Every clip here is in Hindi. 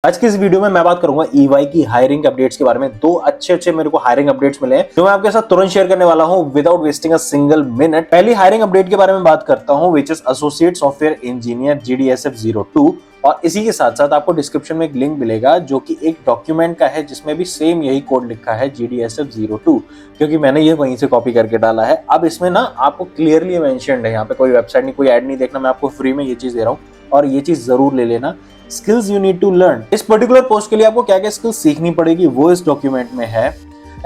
आज की इस वीडियो में मैं बात करूंगा ईवाई की हायरिंग अपडेट्स के बारे में। दो अच्छे मेरे को हायरिंग अपडेट्स मिले हैं जो मैं आपके साथ तुरंत शेयर करने वाला हूं without wasting a single minute. पहली हायरिंग अपडेट के बारे में बात करता हूं which is associate software engineer GDSF02। और इसी के साथ साथ आपको डिस्क्रिप्शन में एक लिंक मिलेगा जो कि एक डॉक्यूमेंट का है जिसमें भी सेम यही कोड लिखा है GDSF02, क्योंकि मैंने ये वहीं से कॉपी करके डाला है। अब इसमें ना आपको क्लियरली मेंशन्ड है, यहाँ पे कोई वेबसाइट नहीं, कोई ऐड नहीं देखना, मैं आपको फ्री में ये चीज दे रहा हूँ और ये चीज जरूर ले लेना। Skills you need to learn, इस पर्टिकुलर पोस्ट के लिए आपको क्या क्या स्किल्स सीखनी पड़ेगी वो इस डॉक्यूमेंट में है।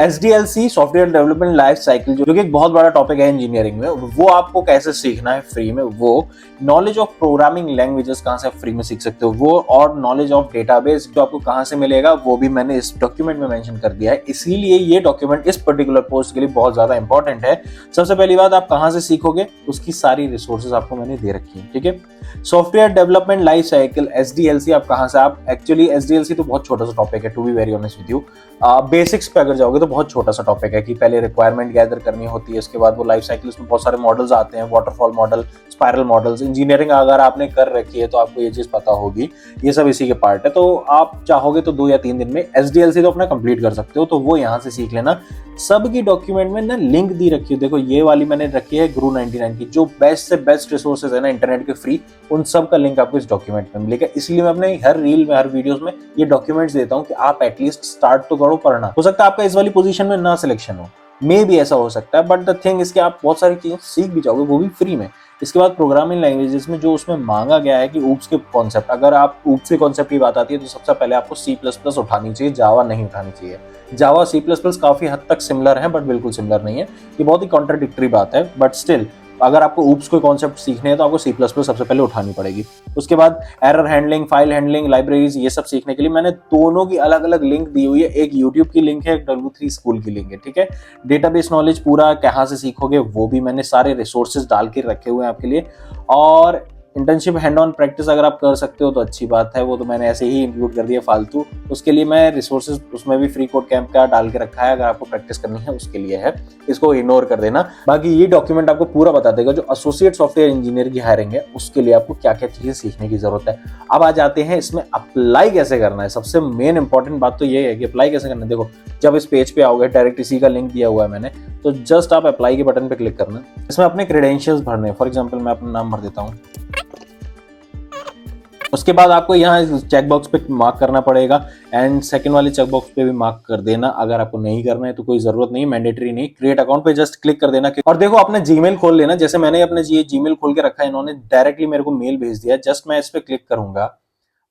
SDLC software development life cycle जो कि एक बहुत बड़ा टॉपिक है इंजीनियरिंग में, वो आपको कैसे सीखना है फ्री में। वो नॉलेज ऑफ प्रोग्रामिंग लैंग्वेजेस कहां से फ्री में सीख सकते हो वो, और नॉलेज ऑफ डेटाबेस जो आपको कहां से मिलेगा वो भी मैंने इस डॉक्यूमेंट में मेंशन कर दिया है। इसीलिए ये डॉक्यूमेंट इस पर्टिकुलर पोस्ट के लिए बहुत ज्यादा इंपॉर्टेंट है। सबसे पहली बात, आप कहां से सीखोगे उसकी सारी रिसोर्सेज आपको मैंने दे रखी है, ठीक है। Software development life cycle SDLC आप कहां से, आप एक्चुअली SDLC तो बहुत छोटा सा टॉपिक है to be very honest with you. Basics पे अगर जाओगे तो बहुत छोटा सा टॉपिक है कि पहले रिक्वायरमेंट गैदर करनी होती है, उसके बाद वो लाइफ साइकिल, उसमें बहुत सारे मॉडल्स आते हैं, waterfall model, spiral models. Engineering अगर आपने कर रखी है तो आपको ये चीज पता होगी, ये सब इसी के पार्ट है। तो आप चाहोगे तो 2 या 3 दिन में SDLC तो अपना कंप्लीट कर सकते हो, तो वो यहाँ से सीख लेना। सब की डॉक्यूमेंट में ना लिंक दी रखी है, देखो ये वाली मैंने रखी है Guru 99 की, जो बेस्ट से बेस्ट रिसोर्सेज है ना इंटरनेट के फ्री, उन सब का लिंक आपको इस डॉक्यूमेंट में मिलेगा। इसलिए मैं अपने हर रील में, हर वीडियोस में ये डॉक्यूमेंट्स देता हूँ कि आप एटलीस्ट स्टार्ट तो करो पढ़ना। हो सकता है आपका इस वाली पोजीशन में ना सिलेक्शन हो, मे भी ऐसा हो सकता है, बट द थिंग इसके आप बहुत सारी चीजें सीख भी जाओगे, वो भी फ्री में। इसके बाद प्रोग्रामिंग लैंग्वेजेस में जो उसमें मांगा गया है कि ऊप्स के कॉन्सेप्ट, अगर आप ऊप्स के कॉन्सेप्ट की बात आती है तो सबसे पहले आपको C++ उठानी चाहिए, जावा नहीं उठानी चाहिए। जावा C++ काफी हद तक सिमिलर है बट बिल्कुल सिमिलर नहीं है, ये बहुत ही कॉन्ट्राडिक्टरी बात है। बट स्टिल अगर आपको ऊप्स कोई कॉन्सेप्ट सीखने हैं तो आपको C++ सबसे पहले उठानी पड़ेगी। उसके बाद error handling, file handling, libraries, ये सब सीखने के लिए मैंने दोनों की अलग अलग लिंक दी हुई है। एक यूट्यूब की लिंक है, एक W3 स्कूल की लिंक है, ठीक है। डेटाबेस नॉलेज पूरा कहाँ से सीखोगे वो भी मैंने सारे रिसोर्सेज डाल के रखे हुए हैं आपके लिए। और इंटर्नशिप हैंड ऑन प्रैक्टिस अगर आप कर सकते हो तो अच्छी बात है, वो तो मैंने ऐसे ही इंक्लूड कर दिया फालतू। उसके लिए मैं रिसोर्सेज उसमें भी फ्री कोड कैंप का डाल के रखा है, अगर आपको प्रैक्टिस करनी है उसके लिए है, इसको इग्नोर कर देना। बाकी ये डॉक्यूमेंट आपको पूरा बता देगा जो एसोसिएट सॉफ्टवेयर इंजीनियर की हायरिंग है उसके लिए आपको क्या क्या चीजें सीखने की जरूरत है। अब आ जाते हैं इसमें अप्लाई कैसे करना है। सबसे मेन इंपॉर्टेंट बात तो ये है कि अप्लाई कैसे करना है। देखो, जब इस पेज पे आओगे डायरेक्ट इसी का लिंक दिया हुआ है मैंने, तो जस्ट आप अप्लाई के बटन पे क्लिक करना। इसमें अपने क्रेडेंशियल्स भरने, फॉर एग्जाम्पल मैं अपना नाम भर देता हूँ। उसके बाद आपको यहाँ चेक बॉक्स पे मार्क करना पड़ेगा एंड सेकंड वाले चेक बॉक्स पे भी मार्क कर देना। अगर आपको नहीं करना है तो कोई जरूरत नहीं, मैंडेटरी नहीं। क्रिएट अकाउंट पे जस्ट क्लिक कर देना और देखो अपने जीमेल खोल लेना। जैसे मैंने अपने जीमेल खोल के रखा है, इन्होंने डायरेक्टली मेरे को मेल भेज दिया। जस्ट मैं इस पे क्लिक करूंगा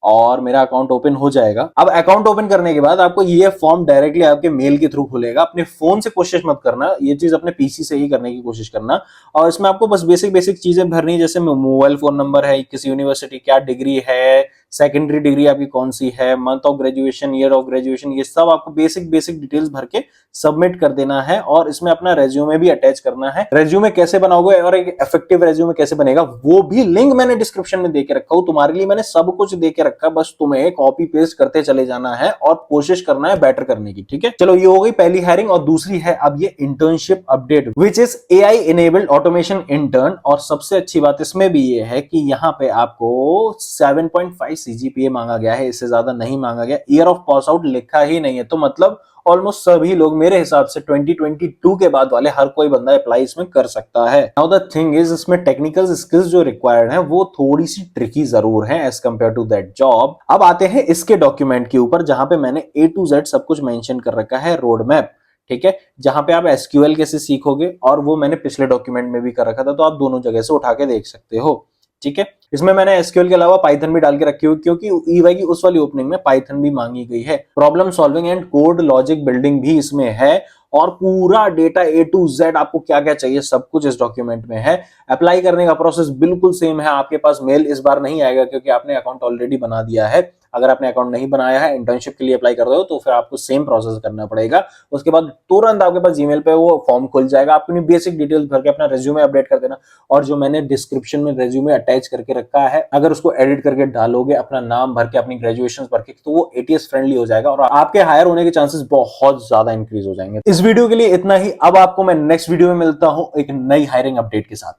और मेरा अकाउंट ओपन हो जाएगा। अब अकाउंट ओपन करने के बाद आपको ये फॉर्म डायरेक्टली आपके मेल के थ्रू खुलेगा। अपने फोन से कोशिश मत करना, ये चीज अपने पीसी से ही करने की कोशिश करना। और इसमें आपको बस बेसिक चीजें भरनी है, जैसे मोबाइल फोन नंबर है, किस यूनिवर्सिटी, क्या डिग्री है, सेकेंडरी डिग्री आपकी कौन सी है, month of graduation, year of graduation, ये सब आपको बेसिक डिटेल्स भर के सबमिट कर देना है। और इसमें अपना रेज्यूमे भी अटैच करना है। रेज्यूमे कैसे बनाओगे और एक इफेक्टिव रेज्यूमे कैसे बनेगा वो भी लिंक मैंने डिस्क्रिप्शन में दे के रखा हूं। तुम्हारे लिए मैंने सब कुछ दे के रखा, बस तुम्हें कॉपी पेस्ट करते चले जाना है और कोशिश करना है बेटर करने की, ठीक है। चलो, ये हो गई पहली हायरिंग। और दूसरी है अब ये internship update which is AI enabled automation intern. और सबसे अच्छी बात इसमें भी ये है कि यहाँ पे आपको 7.5 CGPA मांगा गया है, इससे ज्यादा नहीं मांगा गया। ईयर ऑफ पास आउट लिखा ही नहीं है, तो मतलब ऑलमोस्ट सभी लोग मेरे हिसाब से 2022 के बाद वाले हर कोई बंदा अप्लाई इसमें कर सकता है। नाउ द थिंग इज, इसमें टेक्निकल स्किल्स जो रिक्वायर्ड है वो थोड़ी सी ट्रिकी जरूर है as compare to that job. अब आते हैं इसके डॉक्यूमेंट के ऊपर, जहां पे मैंने A to Z सब कुछ मेंशन कर रखा है, रोड मैप, ठीक है। जहां पे आप SQL कैसे सीखोगे, और वो मैंने पिछले डॉक्यूमेंट में भी कर रखा था, तो आप दोनों जगह से उठा के देख सकते हो, ठीक है। इसमें मैंने SQL के अलावा पाइथन भी डाल के रखी हुई, क्योंकि ईवाई की उस वाली ओपनिंग में पाइथन भी मांगी गई है। Problem solving and code logic building भी इसमें है। और पूरा डेटा A to Z आपको क्या क्या चाहिए सब कुछ इस डॉक्यूमेंट में है। अप्लाई करने का प्रोसेस बिल्कुल सेम है। आपके पास मेल इस बार नहीं आएगा क्योंकि आपने अकाउंट ऑलरेडी बना दिया है। अगर आपने अकाउंट नहीं बनाया है, इंटर्नशिप के लिए अप्लाई कर रहे हो, तो फिर आपको सेम प्रोसेस करना पड़ेगा। उसके बाद तुरंत आपके पास जीमेल पे वो फॉर्म खुल जाएगा। अपनी बेसिक डिटेल्स भर के अपना रेज्यूमे अपडेट कर देना। और जो मैंने डिस्क्रिप्शन में रेज्यूमे अटैच करके रखा है, अगर उसको एडिट करके डालोगे, अपना नाम भर के, अपनी ग्रेजुएशन भर के, तो वो ATS फ्रेंडली हो जाएगा और आपके हायर होने के चांसेस बहुत ज्यादा इंक्रीज हो जाएंगे। इस वीडियो के लिए इतना ही। अब आपको मैं नेक्स्ट वीडियो में मिलता हूं एक नई हायरिंग अपडेट के साथ।